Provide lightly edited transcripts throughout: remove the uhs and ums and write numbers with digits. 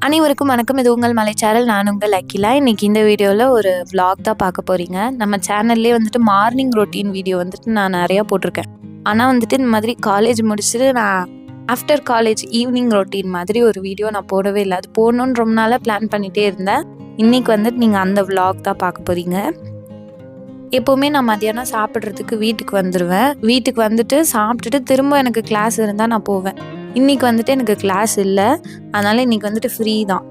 அனைவருக்கும் வணக்கம். இது உங்கள் மலை சேனல். நான் உங்கள் அகிலா. இன்றைக்கி இந்த வீடியோவில் ஒரு vlog தான் பார்க்க போகிறீங்க. நம்ம சேனல்லே வந்துட்டு மார்னிங் ரொட்டீன் வீடியோ வந்துட்டு நான் நிறையா போட்டிருக்கேன். ஆனால் வந்துட்டு இந்த மாதிரி காலேஜ் முடிச்சுட்டு நான் ஆஃப்டர் காலேஜ் ஈவினிங் ரொட்டீன் மாதிரி ஒரு வீடியோ நான் போடவே இல்லை. அது போடணுன்னு ரொம்ப நாளாக பிளான் பண்ணிகிட்டே இருந்தேன். இன்றைக்கி வந்துட்டு நீங்கள் அந்த vlog தான் பார்க்க போகிறீங்க. எப்போவுமே நான் மத்தியானம் சாப்பிட்றதுக்கு வீட்டுக்கு வந்துடுவேன். வீட்டுக்கு வந்துட்டு சாப்பிட்டுட்டு திரும்ப எனக்கு கிளாஸ் இருந்தால் நான் போவேன். இன்றைக்கி வந்துட்டு எனக்கு கிளாஸ் இல்லை, அதனால் இன்றைக்கி வந்துட்டு ஃப்ரீ தான்.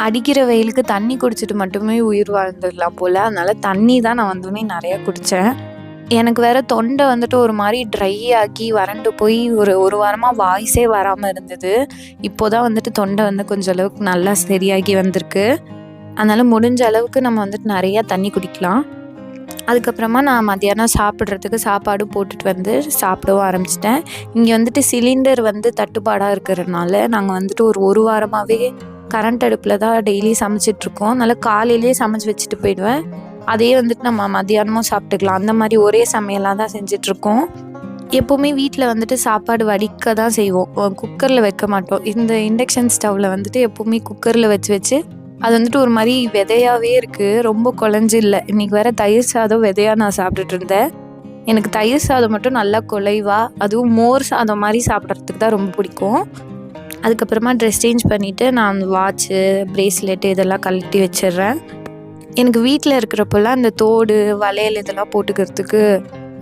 அடிக்கிற வெயிலுக்கு தண்ணி குடிச்சிட்டு மட்டுமே உயிர் வாழ்ந்துடலாம் போல். அதனால் தண்ணி தான் நான் வந்தோடனே நிறையா குடித்தேன். எனக்கு வேறு தொண்டை வந்துட்டு ஒரு மாதிரி ட்ரை ஆக்கி வறண்டு போய் ஒரு வாரமாக வாய்ஸே வராமல் இருந்தது. இப்போ தான் வந்துட்டு தொண்டை வந்து கொஞ்சம் அளவுக்கு நல்லா சரியாகி வந்திருக்கு. அதனால் முடிஞ்ச அளவுக்கு நம்ம வந்துட்டு நிறையா தண்ணி குடிக்கலாம். அதுக்கப்புறமா நான் மத்தியானம் சாப்பிட்றதுக்கு சாப்பாடு போட்டுட்டு வந்து சாப்பிடவும் ஆரம்பிச்சிட்டேன். இங்கே வந்துட்டு சிலிண்டர் வந்து தட்டுப்பாடாக இருக்கிறதுனால நாங்கள் வந்துட்டு ஒரு வாரமாகவே கரண்ட் அடுப்பில் தான் டெய்லி சமைச்சிட்ருக்கோம். அதனால் காலையிலேயே சமைச்சி வச்சுட்டு போயிடுவேன். அதையே வந்துட்டு நம்ம மத்தியானமும் சாப்பிட்டுக்கலாம். அந்த மாதிரி ஒரே சமையலாக தான் செஞ்சிட்ருக்கோம். எப்போவுமே வீட்டில் வந்துட்டு சாப்பாடு வடிக்க தான் செய்வோம், குக்கரில் வைக்க மாட்டோம். இந்த இண்டக்ஷன் ஸ்டவ்வில் வந்துட்டு எப்போவுமே குக்கரில் வச்சு அது வந்துட்டு ஒரு மாதிரி விதையாகவே இருக்குது, ரொம்ப குழஞ்சி இல்லை. இன்றைக்கி வேறு தயிர் சாதம் விதையாக நான் சாப்பிட்டுட்டு இருந்தேன். எனக்கு தயிர் சாதம் மட்டும் நல்லா குலைவாக, அதுவும் மோர் சாதம் மாதிரி சாப்பிட்றதுக்கு தான் ரொம்ப பிடிக்கும். அதுக்கப்புறமா ட்ரெஸ் சேஞ்ச் பண்ணிவிட்டு நான் வாட்சு, ப்ரேஸ்லெட்டு இதெல்லாம் கழட்டி வச்சிடுறேன். எனக்கு வீட்டில் இருக்கிறப்பெல்லாம் அந்த தோடு, வளையல் இதெல்லாம் போட்டுக்கிறதுக்கு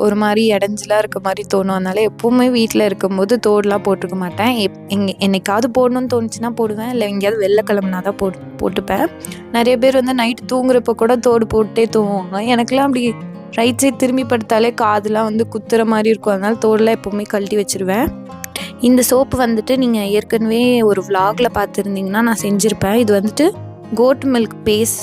ஒரு மாதிரி இடைஞ்சலாக இருக்க மாதிரி தோணும். அதனால் எப்போவுமே வீட்டில் இருக்கும்போது தோடுலாம் போட்டுக்க மாட்டேன். என்னைக்காவது போடணும்னு தோணுச்சுன்னா போடுவேன், இல்லை எங்கேயாவது வெளில கிளம்புனா தான் போட்டுப்பேன். நிறைய பேர் வந்து நைட்டு தூங்குறப்போ கூட தோடு போட்டே தூங்குவாங்க. எனக்குலாம் அப்படி ரைட் சைட் திரும்பி படுத்தாலே காதுலாம் வந்து குத்துற மாதிரி இருக்கும். அதனால் தோடெலாம் எப்போவுமே கழட்டி வச்சுருவேன். இந்த சோப்பு வந்துட்டு நீங்கள் ஏற்கனவே ஒரு vlogல பார்த்துருந்தீங்கன்னா நான் செஞ்சுருப்பேன். இது வந்துட்டு கோட் மில்க்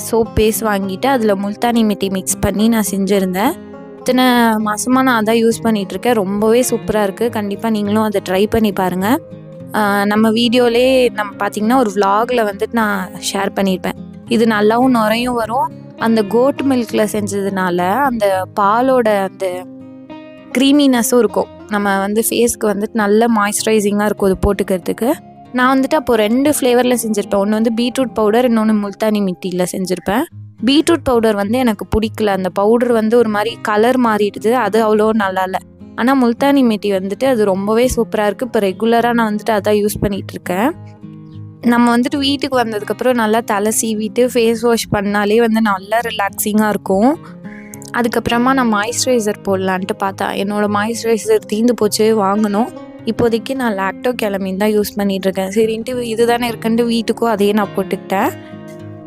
சோப் பேஸ்ட் வாங்கிட்டு அதில் முல்தானி மிட்டி மிக்ஸ் பண்ணி நான் செஞ்சுருந்தேன். இத்தனை மாதமாக நான் அதான் யூஸ் பண்ணிகிட்ருக்கேன். ரொம்பவே சூப்பராக இருக்குது. கண்டிப்பாக நீங்களும் அதை ட்ரை பண்ணி பாருங்கள். நம்ம வீடியோலே நம்ம பார்த்திங்கன்னா ஒரு vlogல வந்துட்டு நான் ஷேர் பண்ணியிருப்பேன். இது நல்லாவும் நுரையும் வரும். அந்த கோட் மில்கில் செஞ்சதுனால அந்த பாலோட அந்த க்ரீமினஸும் இருக்கும். நம்ம வந்து ஃபேஸ்க்கு வந்துட்டு நல்ல மாய்ஸ்சரைசிங்காக இருக்கும் அது போட்டுக்கிறதுக்கு. நான் வந்துட்டு அப்போது 2 ஃப்ளேவரில் செஞ்சுருப்பேன். ஒன்று வந்து பீட்ரூட் பவுடர், இன்னொன்று முல்தானி மிட்டியில் செஞ்சுருப்பேன். பீட்ரூட் பவுடர் வந்து எனக்கு பிடிக்கல. அந்த பவுடர் வந்து ஒரு மாதிரி கலர் மாறிடுது, அது அவ்வளோ நல்லா இல்லை. ஆனால் முல்தானி மிட்டி வந்துட்டு அது ரொம்பவே சூப்பராக இருக்குது. இப்போ ரெகுலராக நான் வந்துட்டு அதான் யூஸ் பண்ணிகிட்ருக்கேன். நம்ம வந்துட்டு வீட்டுக்கு வந்ததுக்கப்புறம் நல்லா தலை சீவிட்டு ஃபேஸ் வாஷ் பண்ணாலே வந்து நல்லா ரிலாக்ஸிங்காக இருக்கும். அதுக்கப்புறமா நான் மாய்ஸ்சரைசர் போடலான்ட்டு பார்த்தா என்னோடய மாய்ஸ்சரைசர் தீர்ந்து போச்சு, வாங்கணும். இப்போதைக்கு நான் லாக்டோ கெலமின் தான் யூஸ் பண்ணிகிட்ருக்கேன். சரின்ட்டு இது தானே இருக்குன்ட்டு வீட்டுக்கும் அதையே நான் போட்டுக்கிட்டேன்.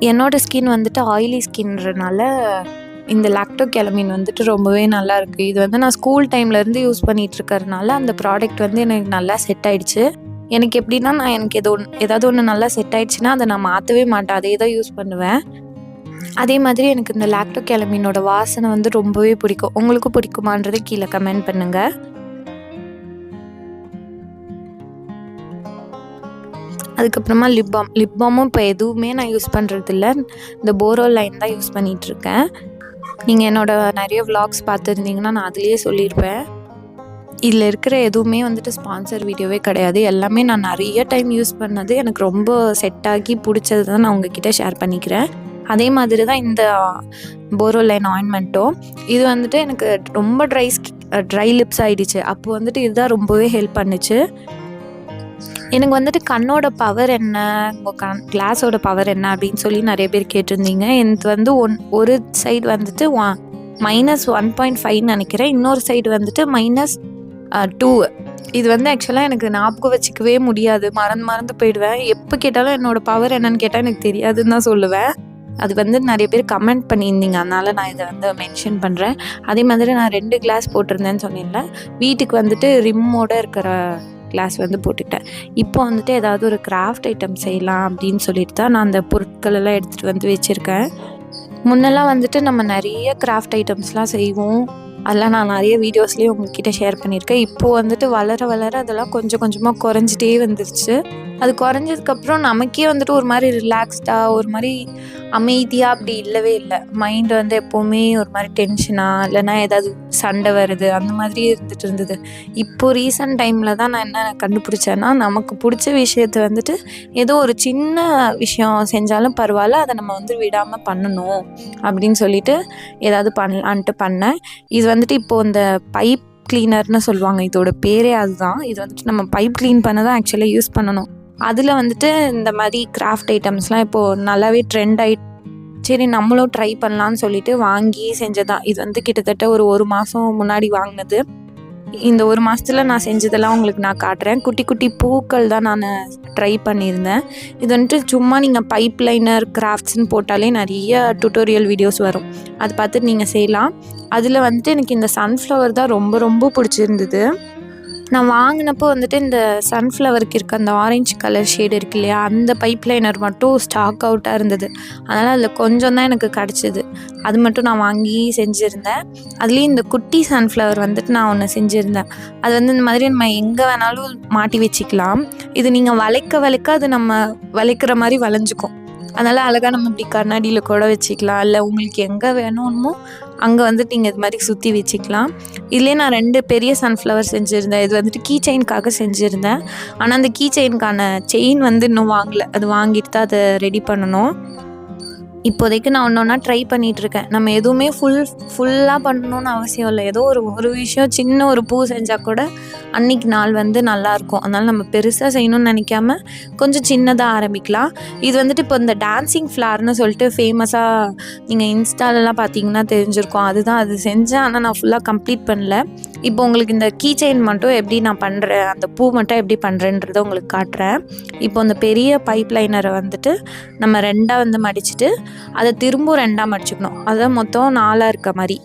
என்னோடய ஸ்கின் வந்துட்டு ஆயிலி ஸ்கின்றனால இந்த லாக்டோ கெலமின் வந்துட்டு ரொம்பவே நல்லாயிருக்கு. இது வந்து நான் ஸ்கூல் டைம்லேருந்து யூஸ் பண்ணிகிட்ருக்கறனால அந்த ப்ராடக்ட் வந்து எனக்கு நல்லா செட் ஆகிடுச்சு. எனக்கு எப்படின்னா, நான் எனக்கு ஏதாவது ஒன்று நல்லா செட் ஆகிடுச்சுன்னா அதை நான் மாற்றவே மாட்டேன், அதே தான் யூஸ் பண்ணுவேன். அதே மாதிரி எனக்கு இந்த லாக்டோ கெலமினோட வாசனை வந்து ரொம்பவே பிடிக்கும். உங்களுக்கும் பிடிக்குமான்றது கீழே கமெண்ட் பண்ணுங்கள். அதுக்கப்புறமா லிப் பாமும் இப்போ எதுவுமே நான் யூஸ் பண்ணுறதில்ல. இந்த போரோலைன் தான் யூஸ் பண்ணிகிட்ருக்கேன். நீங்கள் என்னோடய நிறைய vlogs பார்த்துருந்தீங்கன்னா நான் அதுலேயே சொல்லியிருப்பேன். இதில் இருக்கிற எதுவுமே வந்துட்டு ஸ்பான்சர் வீடியோவே கிடையாது. எல்லாமே நான் நிறைய டைம் யூஸ் பண்ணது, எனக்கு ரொம்ப செட் ஆகி பிடிச்சது தான் நான் உங்ககிட்ட ஷேர் பண்ணிக்கிறேன். அதே மாதிரி தான் இந்த போரோலைன் ஆயின்மெண்ட்டும். இது வந்துட்டு எனக்கு ரொம்ப ட்ரை லிப்ஸ் ஆகிடுச்சு. அப்போ வந்துட்டு இதுதான் ரொம்பவே ஹெல்ப் பண்ணுச்சு. எனக்கு வந்துட்டு கண்ணோட பவர் என்ன, உங்கள் கிளாஸோட பவர் என்ன அப்படின்னு சொல்லி நிறைய பேர் கேட்டிருந்தீங்க. எனக்கு வந்து ஒரு சைடு வந்துட்டு -1.5 நினைக்கிறேன், இன்னொரு சைடு வந்துட்டு -2. இது வந்து ஆக்சுவலாக எனக்கு ஞாபகம் வச்சுக்கவே முடியாது, மறந்து போயிடுவேன். எப்போ கேட்டாலும் என்னோடய பவர் என்னன்னு கேட்டால் எனக்கு தெரியாதுன்னு தான் சொல்லுவேன். அது வந்து நிறைய பேர் கமெண்ட் பண்ணியிருந்தீங்க, அதனால் நான் இதை வந்து மென்ஷன் பண்ணுறேன். அதே மாதிரி நான் 2 கிளாஸ் போட்டிருந்தேன்னு சொன்னேன்ல, வீட்டுக்கு வந்துட்டு ரிம்மோடு இருக்கிற கிளாஸ் வந்து போட்டுட்டேன். இப்போ வந்துட்டு ஏதாவது ஒரு கிராஃப்ட் ஐட்டம் செய்யலாம் அப்படின்னு சொல்லிட்டு தான் நான் அந்த பொருட்கள் எல்லாம் எடுத்துகிட்டு வந்து வச்சுருக்கேன். முன்னெல்லாம் வந்துட்டு நம்ம நிறைய கிராஃப்ட் ஐட்டம்ஸ்லாம் செய்வோம். அதெல்லாம் நான் நிறைய வீடியோஸ்லேயும் உங்ககிட்ட ஷேர் பண்ணியிருக்கேன். இப்போது வந்துட்டு வளர வளர அதெல்லாம் கொஞ்சம் கொஞ்சமாக குறைஞ்சிட்டே வந்துருச்சு. அது குறைஞ்சதுக்கப்புறம் நமக்கே வந்துட்டு ஒரு மாதிரி ரிலாக்ஸ்டாக ஒரு மாதிரி அமைதியாக அப்படி இல்லவே இல்லை. மைண்டு வந்து எப்போவுமே ஒரு மாதிரி டென்ஷனாக இல்லைன்னா ஏதாவது சண்டை வருது அந்த மாதிரி இருந்துட்டு இருந்தது. இப்போது ரீசன்ட் டைமில் தான் நான் என்ன கண்டுபிடிச்சேன்னா, நமக்கு பிடிச்ச விஷயத்த வந்துட்டு ஏதோ ஒரு சின்ன விஷயம் செஞ்சாலும் பரவாயில்ல, அதை நம்ம வந்து விடாமல் பண்ணணும் அப்படின்னு சொல்லிட்டு ஏதாவது பண்ணலான்ட்டு பண்ணேன். இது வந்துட்டு இப்போது இந்த பைப் கிளீனர்னு சொல்லுவாங்க, இதோட பேரே அதுதான். இது வந்துட்டு நம்ம பைப் க்ளீன் பண்ண தான் ஆக்சுவலாக யூஸ் பண்ணணும். அதில் வந்துட்டு இந்த மாதிரி கிராஃப்ட் ஐட்டம்ஸ்லாம் இப்போது நல்லாவே ட்ரெண்ட் ஆகிட்டு, சரி நம்மளும் ட்ரை பண்ணலான்னு சொல்லிட்டு வாங்கி செஞ்சதான். இது வந்து கிட்டத்தட்ட ஒரு மாதம் முன்னாடி வாங்கினது. இந்த 1 மாதத்தில் நான் செஞ்சதெல்லாம் உங்களுக்கு நான் காட்டுறேன். குட்டி குட்டி பூக்கள் தான் நான் ட்ரை பண்ணியிருந்தேன். இது வந்துட்டு சும்மா நீங்கள் பைப் லைனர் கிராஃப்ட்ஸ்ன்னு போட்டாலே நிறைய டுட்டோரியல் வீடியோஸ் வரும். அதை பார்த்துட்டு நீங்கள் செய்யலாம். அதில் வந்துட்டு எனக்கு இந்த சன்ஃப்ளவர் தான் ரொம்ப ரொம்ப பிடிச்சிருந்தது. நான் வாங்கினப்போ வந்துட்டு இந்த சன்ஃப்ளவருக்கு இருக்க அந்த ஆரஞ்சு கலர் ஷேடு இருக்கு இல்லையா, அந்த பைப் லைனர் மட்டும் ஸ்டாக் அவுட்டாக இருந்தது. அதனால் அதில் கொஞ்சம் தான் எனக்கு கிடச்சிது. அது மட்டும் நான் வாங்கி செஞ்சுருந்தேன். அதுலேயும் இந்த குட்டி சன்ஃப்ளவர் வந்துட்டு நான் ஒன்று செஞ்சுருந்தேன். அது வந்து இந்த மாதிரி நம்ம எங்கே வேணாலும் மாட்டி வச்சுக்கலாம். இது நீங்கள் வளைக்க அது நம்ம வளைக்கிற மாதிரி வளைஞ்சிக்கும். அதனால் அழகாக நம்ம இப்படி கண்ணாடியில் கூட வச்சுக்கலாம். இல்லை உங்களுக்கு எங்கே வேணுமோ அங்கே வந்துட்டு நீங்கள் இது மாதிரி சுற்றி வச்சுக்கலாம். இதுலேயே நான் 2 பெரிய சன்ஃப்ளவர் செஞ்சுருந்தேன். இது வந்துட்டு கீ செயின்காக செஞ்சுருந்தேன். ஆனால் அந்த கீ செயின்கான செயின் வந்து இன்னும் வாங்கலை. அது வாங்கிட்டு தான் அதை ரெடி பண்ணணும். இப்போதைக்கு நான் ஒன்றா ட்ரை பண்ணிகிட்ருக்கேன். நம்ம எதுவுமே ஃபுல்லாக பண்ணணுன்னு அவசியம் இல்லை. ஏதோ ஒரு விஷயம் சின்ன ஒரு பூ செஞ்சால் கூட அன்றைக்கி நாள் வந்து நல்லாயிருக்கும். அதனால் நம்ம பெருசாக செய்யணும்னு நினைக்காம கொஞ்சம் சின்னதாக ஆரம்பிக்கலாம். இது வந்துட்டு இப்போ இந்த டான்சிங் ஃப்ளார்னு சொல்லிட்டு ஃபேமஸாக நீங்கள் இன்ஸ்டாலெலாம் பார்த்தீங்கன்னா தெரிஞ்சிருக்கும். அது செஞ்சேன். ஆனால் நான் ஃபுல்லாக கம்ப்ளீட் பண்ணல. இப்போ உங்களுக்கு இந்த கீ செயின் மட்டும் எப்படி நான் பண்ணுறேன், அந்த பூ மட்டும் எப்படி பண்ணுறேன்றதை உங்களுக்கு காட்டுறேன். இப்போ அந்த பெரிய பைப் லைனரை வந்துட்டு நம்ம 2ஆக வந்து மடிச்சுட்டு அதை திரும்ப 2ஆக மடிச்சுக்கணும். அதான் மொத்தம் 4ஆக இருக்க மாதிரி.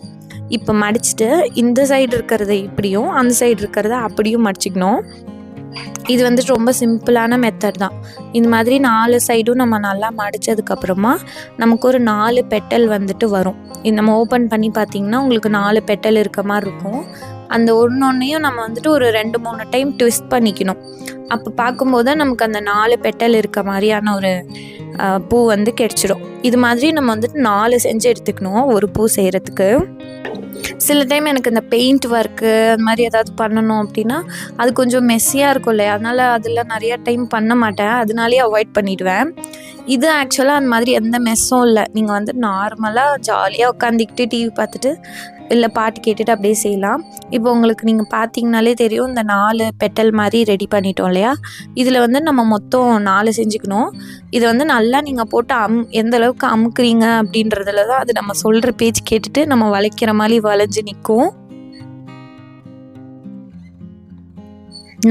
இப்போ மடிச்சுட்டு இந்த சைடு இருக்கிறத இப்படியும் அந்த சைடு இருக்கிறத அப்படியும் மடிச்சுக்கணும். இது வந்துட்டு ரொம்ப சிம்பிளான மெத்தட் தான். இந்த மாதிரி 4 சைடும் நம்ம நல்லா மடித்ததுக்கப்புறமா நமக்கு ஒரு 4 பெட்டல் வந்துட்டு வரும். இது நம்ம ஓப்பன் பண்ணி பார்த்திங்கன்னா உங்களுக்கு 4 பெட்டல் இருக்க மாதிரி இருக்கும். அந்த ஒன்றையும் நம்ம வந்துட்டு ஒரு 2-3 டைம் ட்விஸ்ட் பண்ணிக்கணும். அப்போ பார்க்கும்போது நமக்கு அந்த 4 பெட்டல் இருக்க மாதிரியான ஒரு பூ வந்து கிடச்சிடும். இது மாதிரி நம்ம வந்துட்டு 4 செஞ்சு எடுத்துக்கணும் ஒரு பூ செய்கிறதுக்கு. சில டைம் எனக்கு இந்த பெயிண்ட் ஒர்க்கு அந்த மாதிரி ஏதாவது பண்ணணும் அப்படின்னா அது கொஞ்சம் மெஸ்ஸியாக இருக்கும் இல்லையா, அதனால் அதில் நிறையா டைம் பண்ண மாட்டேன். அதனாலேயே அவாய்ட் பண்ணிவிடுவேன். இது ஆக்சுவலாக அந்த மாதிரி எந்த மெஸ்ஸும் இல்லை. நீங்கள் வந்து நார்மலாக ஜாலியாக உட்காந்துக்கிட்டு டிவி பார்த்துட்டு இல்லை பாட்டு கேட்டுட்டு அப்படியே செய்யலாம். இப்போ உங்களுக்கு நீங்கள் பார்த்தீங்கனாலே தெரியும், இந்த 4 பெட்டல் மாதிரி ரெடி பண்ணிட்டோம் இல்லையா. இதில் வந்து நம்ம மொத்தம் 4 செஞ்சுக்கணும். இதை வந்து நல்லா நீங்கள் போட்டு எந்த அளவுக்கு அமுக்குறீங்க அப்படின்றதுல தான் அது நம்ம சொல்கிற பேச்சு கேட்டுட்டு நம்ம வளைக்கிற மாதிரி வளைஞ்சு நிற்கும்.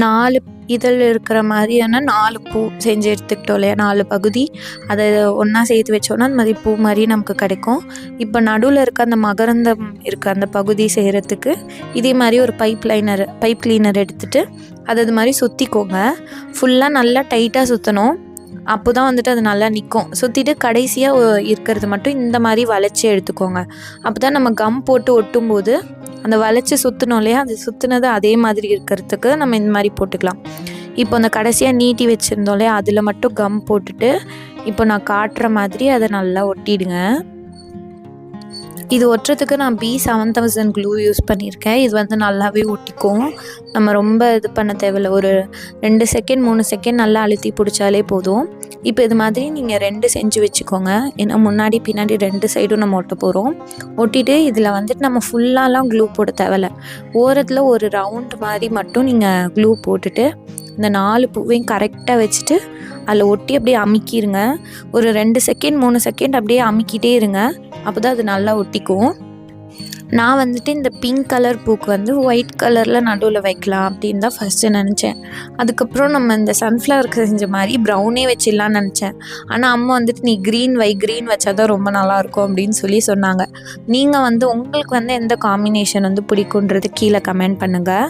4 இதழ் இருக்கிற மாதிரியான 4 பூ செஞ்சு எடுத்துக்கிட்டோம் இல்லையா, 4 பகுதி. அதை ஒன்றா சேர்த்து வச்சோன்னா அந்த மாதிரி பூ மாதிரி நமக்கு கிடைக்கும். இப்போ நடுவில் இருக்க அந்த மகரந்தம் இருக்க அந்த பகுதி செய்கிறதுக்கு இதே மாதிரி ஒரு பைப் கிளீனர் எடுத்துகிட்டு அது மாதிரி சுற்றிக்கோங்க. ஃபுல்லாக நல்லா டைட்டாக சுற்றணும். அப்போ தான் வந்துட்டு அது நல்லா நிற்கும். சுற்றிட்டு கடைசியாக இருக்கிறது மட்டும் இந்த மாதிரி வளைச்சி எடுத்துக்கோங்க. அப்போ தான் நம்ம கம் போட்டு ஒட்டும்போது அந்த வளைச்சி சுற்றணும் இல்லையா, அது சுற்றுனது அதே மாதிரி இருக்கிறதுக்கு நம்ம இந்த மாதிரி போட்டுக்கலாம். இப்போ அந்த கடைசியாக நீட்டி வச்சுருந்தோம் இல்லையா, அதில் மட்டும் கம் போட்டுட்டு இப்போ நான் காட்டுற மாதிரி அதை நல்லா ஒட்டிடுங்க. இது ஒட்டுறதுக்கு நான் B7000 க்ளூ யூஸ் பண்ணியிருக்கேன். இது வந்து நல்லாவே ஒட்டிக்கும். நம்ம ரொம்ப இது பண்ண தேவையில்லை. ஒரு 2 செகண்ட் 3 செகண்ட் நல்லா அழுத்தி பிடிச்சாலே போதும். இப்போ இது மாதிரி நீங்கள் 2 செஞ்சு வச்சுக்கோங்க. ஏன்னா முன்னாடி பின்னாடி 2 சைடும் நம்ம ஒட்ட போகிறோம். ஒட்டிட்டு இதில் வந்துட்டு நம்ம ஃபுல்லாலாம் க்ளூ போட தேவையில்லை. ஓரத்தில் ஒரு ரவுண்ட் மாதிரி மட்டும் நீங்கள் க்ளூ போட்டுட்டு இந்த 4 பூவையும் கரெக்டாக வச்சுட்டு அதில் ஒட்டி அப்படியே அமுக்கிடுங்க. ஒரு 2 செகண்ட் 3 செகண்ட் அப்படியே அமுக்கிட்டே இருங்க. அப்போ தான் அது நல்லா ஒட்டிக்கும். நான் வந்துட்டு இந்த பிங்க் கலர் பூக்கு வந்து ஒயிட் கலரில் நடுவில் வைக்கலாம் அப்படின்னு தான் ஃபஸ்ட்டு நினச்சேன். அதுக்கப்புறம் நம்ம இந்த சன்ஃப்ளவருக்கு செஞ்ச மாதிரி ப்ரௌனே வச்சிடலான்னு நினச்சேன். ஆனால் அம்மா வந்துட்டு நீ க்ரீன் வச்சா தான் ரொம்ப நல்லாயிருக்கும் அப்படின்னு சொன்னாங்க. நீங்கள் வந்து உங்களுக்கு வந்து எந்த காம்பினேஷன் வந்து பிடிக்குன்றது கீழே கமெண்ட் பண்ணுங்கள்.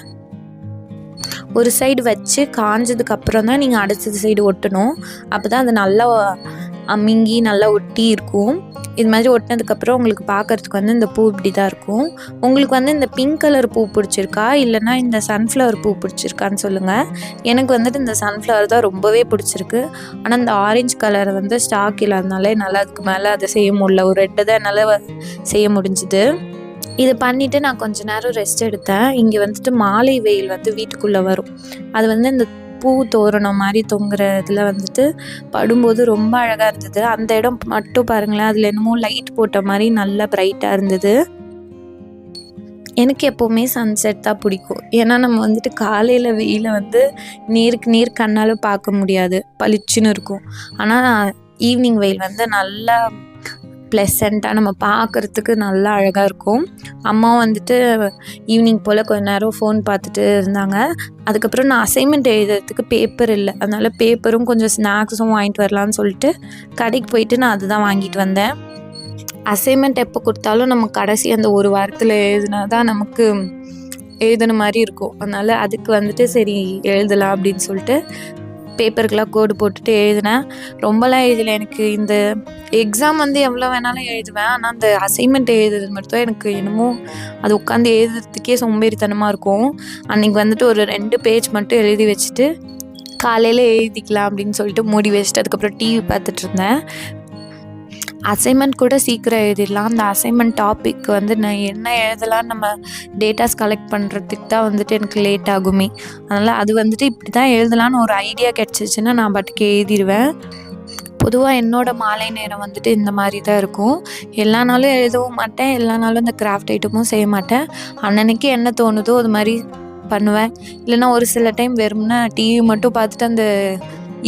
ஒரு சைடு வச்சு காஞ்சதுக்கப்புறம் தான் நீங்கள் அடுத்த சைடு ஒட்டணும். அப்போ தான் அது நல்லா அமுங்கி நல்லா ஒட்டி இருக்கும். இது மாதிரி ஒட்டினதுக்கப்புறம் உங்களுக்கு பார்க்குறதுக்கு வந்து இந்த பூ இப்படி தான் இருக்கும். உங்களுக்கு வந்து இந்த பிங்க் கலர் பூ பிடிச்சிருக்கா இல்லைன்னா இந்த சன்ஃப்ளவர் பூ பிடிச்சிருக்கான்னு சொல்லுங்கள். எனக்கு வந்துட்டு இந்த சன்ஃப்ளவர் தான் ரொம்பவே பிடிச்சிருக்கு. ஆனால் இந்த ஆரஞ்சு கலரை வந்து ஸ்டாக் இல்லாதனால என்னால் அதுக்கு மேலே அதை செய்ய முடியல. ஒரு ரெட்டு தான் என்னால் செய்ய முடிஞ்சுது. இது பண்ணிவிட்டு நான் கொஞ்ச நேரம் ரெஸ்ட் எடுத்தேன். இங்கே வந்துட்டு மாலை வெயில் வந்து வீட்டுக்குள்ளே வரும். அது வந்து இந்த பூ தோரணம் மாதிரி தொங்குற இதில் வந்துட்டு படும்போது ரொம்ப அழகாக இருந்தது. அந்த இடம் மட்டும் பாருங்களேன், அதில் என்னமோ லைட் போட்ட மாதிரி நல்லா பிரைட்டாக இருந்தது. எனக்கு எப்போவுமே சன்செட் தான் பிடிக்கும். ஏன்னா நம்ம வந்துட்டு காலையில் வெயிலை வந்து நேருக்கு நேர் கண்ணால் பார்க்க முடியாது, பளிச்சுன்னு இருக்கும். ஆனால் ஈவினிங் வெயில் வந்து நல்லா ப்ளசண்ட்டாக நம்ம பார்க்குறதுக்கு நல்லா அழகாக இருக்கும். அம்மாவும் வந்துட்டு ஈவினிங் போல் கொஞ்ச நேரம் ஃபோன் பார்த்துட்டு இருந்தாங்க. அதுக்கப்புறம் நான் அசைன்மெண்ட் எழுதுறதுக்கு பேப்பர் இல்லை, அதனால் பேப்பரும் கொஞ்சம் ஸ்நாக்ஸும் வாங்கிட்டு வரலான்னு சொல்லிட்டு கடைக்கு போயிட்டு நான் அதுதான் வாங்கிட்டு வந்தேன். அசைன்மெண்ட் எப்போ கொடுத்தாலும் நம்ம கடைசி அந்த ஒரு வாரத்தில் எழுதுனா தான் நமக்கு எழுதுன மாதிரி இருக்கும். அதனால் அதுக்கு வந்துட்டு சரி எழுதலாம் அப்படின்னு சொல்லிட்டு பேப்பருக்கெலாம் கோடு போட்டுட்டு எழுதினேன். ரொம்பலாம் எழுதலை. எனக்கு இந்த எக்ஸாம் வந்து எவ்வளோ வேணாலும் எழுதுவேன். ஆனால் அந்த அசைன்மெண்ட் எழுதுறது மட்டும் எனக்கு என்னமோ அது உட்காந்து எழுதுறதுக்கே சோம்பேறித்தனமாக இருக்கும். அன்றைக்கி வந்துட்டு ஒரு 2 பேஜ் மட்டும் எழுதி வச்சுட்டு காலையில் எழுதிக்கலாம் அப்படின்னு சொல்லிட்டு மூடி வச்சுட்டு அதுக்கப்புறம் டிவி பார்த்துட்டு இருந்தேன். அசைன்மெண்ட் கூட சீக்கிரம் எழுதிடலாம். அந்த அசைன்மெண்ட் டாபிக் வந்து நான் என்ன எழுதலான்னு நம்ம டேட்டாஸ் கலெக்ட் பண்ணுறதுக்கு தான் வந்துட்டு எனக்கு லேட் ஆகுமே. அதனால் அது வந்துட்டு இப்படி தான் எழுதலான்னு ஒரு ஐடியா கிடச்சிச்சின்னா நான் பாட்டுக்கு எழுதிடுவேன். பொதுவாக என்னோடய மாலை நேரம் வந்துட்டு இந்த மாதிரி தான் இருக்கும். எல்லா நாளும் எழுதவும் மாட்டேன், எல்லா நாளும் இந்த கிராஃப்ட் ஐட்டமும் செய்ய மாட்டேன். அன்னன்னைக்கு என்ன தோணுதோ அது மாதிரி பண்ணுவேன். இல்லைன்னா ஒரு சில டைம் வெறும்னா டிவி மட்டும் பார்த்துட்டு அந்த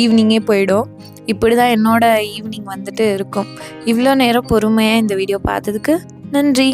ஈவினிங்கே போயிடும். இப்படி தான் என்னோடய ஈவினிங் வந்துட்டு இருக்கும். இவ்வளோ நேரம் பொறுமையாக இந்த வீடியோ பார்த்ததுக்கு நன்றி.